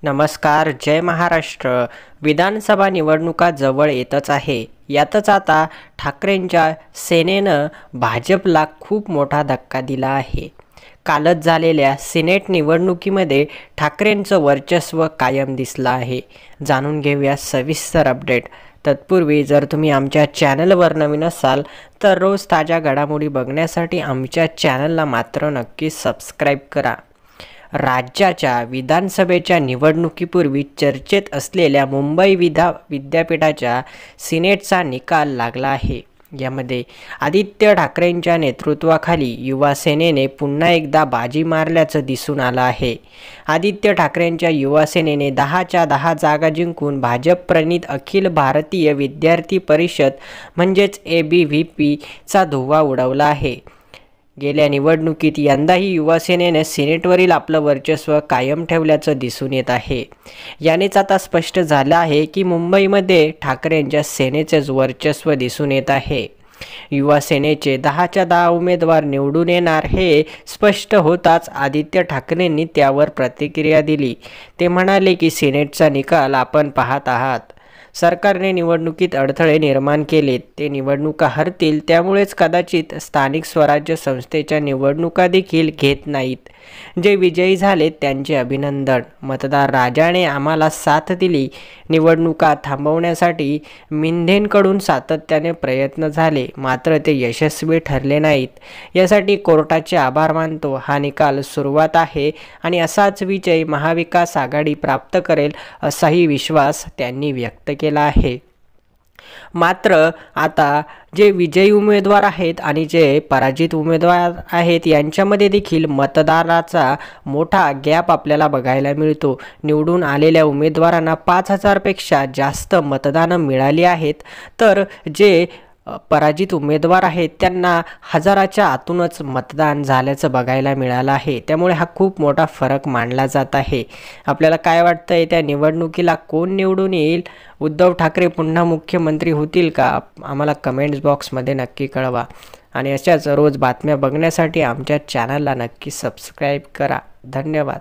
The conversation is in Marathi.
नमस्कार. जय महाराष्ट्र. विधानसभा निवडणुका जवळ येतच आहे. यातच आता ठाकरेंच्या सेनेनं भाजपला खूप मोठा धक्का दिला आहे. कालच झालेल्या सिनेट निवडणुकीमध्ये ठाकरेंचं वर्चस्व कायम दिसलं आहे. जाणून घेऊया सविस्तर अपडेट. तत्पूर्वी जर तुम्ही आमच्या चॅनलवर नवीन असाल तर रोज ताज्या घडामोडी बघण्यासाठी आमच्या चॅनलला मात्र नक्की सबस्क्राईब करा. राज्याच्या विधानसभेच्या निवडणुकीपूर्वी चर्चेत असलेल्या मुंबई विद्यापीठाच्या सिनेटचा निकाल लागला आहे. यामध्ये आदित्य ठाकरेंच्या नेतृत्वाखाली युवा सेनेने पुन्हा एकदा बाजी मारल्याचं दिसून आलं आहे. आदित्य ठाकरेंच्या युवा सेनेने 10च्या 10 जागा जिंकून भाजप प्रणित अखिल भारतीय विद्यार्थी परिषद म्हणजेच ABVPचा धुव्वा उडवला आहे. गेल्या निवडणुकीत यंदाही युवा सेनेने सिनेटवरील आपलं वर्चस्व कायम ठेवल्याचं दिसून येत आहे. यानेच आता स्पष्ट झालं आहे की मुंबईमध्ये ठाकरेंच्या सेनेचेच वर्चस्व दिसून येत आहे. युवा सेनेचे 10च्या 10 उमेदवार निवडून येणार हे स्पष्ट होताच आदित्य ठाकरेंनी त्यावर प्रतिक्रिया दिली. ते म्हणाले की सिनेटचा निकाल आपण पाहत आहात. सरकारने निवडणुकीत अडथळे निर्माण केलेत. ते निवडणुका हरतील, त्यामुळेच कदाचित स्थानिक स्वराज्य संस्थेच्या निवडणुका देखील घेत नाहीत. जे विजयी झालेत त्यांचे अभिनंदन. मतदार राजाने आम्हाला साथ दिली. निवडणुका थांबवण्यासाठी मिंधेंकडून सातत्याने प्रयत्न झाले, मात्र ते यशस्वी ठरले नाहीत. यासाठी कोर्टाचे आभार मानतो. हा निकाल सुरुवात आहे आणि असाच विजय महाविकास आघाडी प्राप्त करेल असाही विश्वास त्यांनी व्यक्त केला आहे. मात्र आता जे विजयी उमेदवार आहेत आणि जे पराजित उमेदवार आहेत यांच्यामध्ये देखील मतदाराचा मोठा गॅप आपल्याला बघायला मिळतो. निवडून आलेल्या उमेदवारांना 5,000 पेक्षा जास्त मतदानं मिळाली आहेत, तर जे पराजित उमेदवार आहेत त्यांना 1000च्या आतूनच मतदान झाल्याचं बघायला मिळालं आहे. त्यामुळे हा खूप मोठा फरक मानला जात आहे. आपल्याला काय वाटतंय, त्या निवडणुकीला कोण निवडून येईल? उद्धव ठाकरे पुन्हा मुख्यमंत्री होतील का? आम्हाला कमेंट्स बॉक्समध्ये नक्की कळवा. आणि अशाच रोज बातम्या बघण्यासाठी आमच्या चॅनलला नक्की सबस्क्राईब करा. धन्यवाद.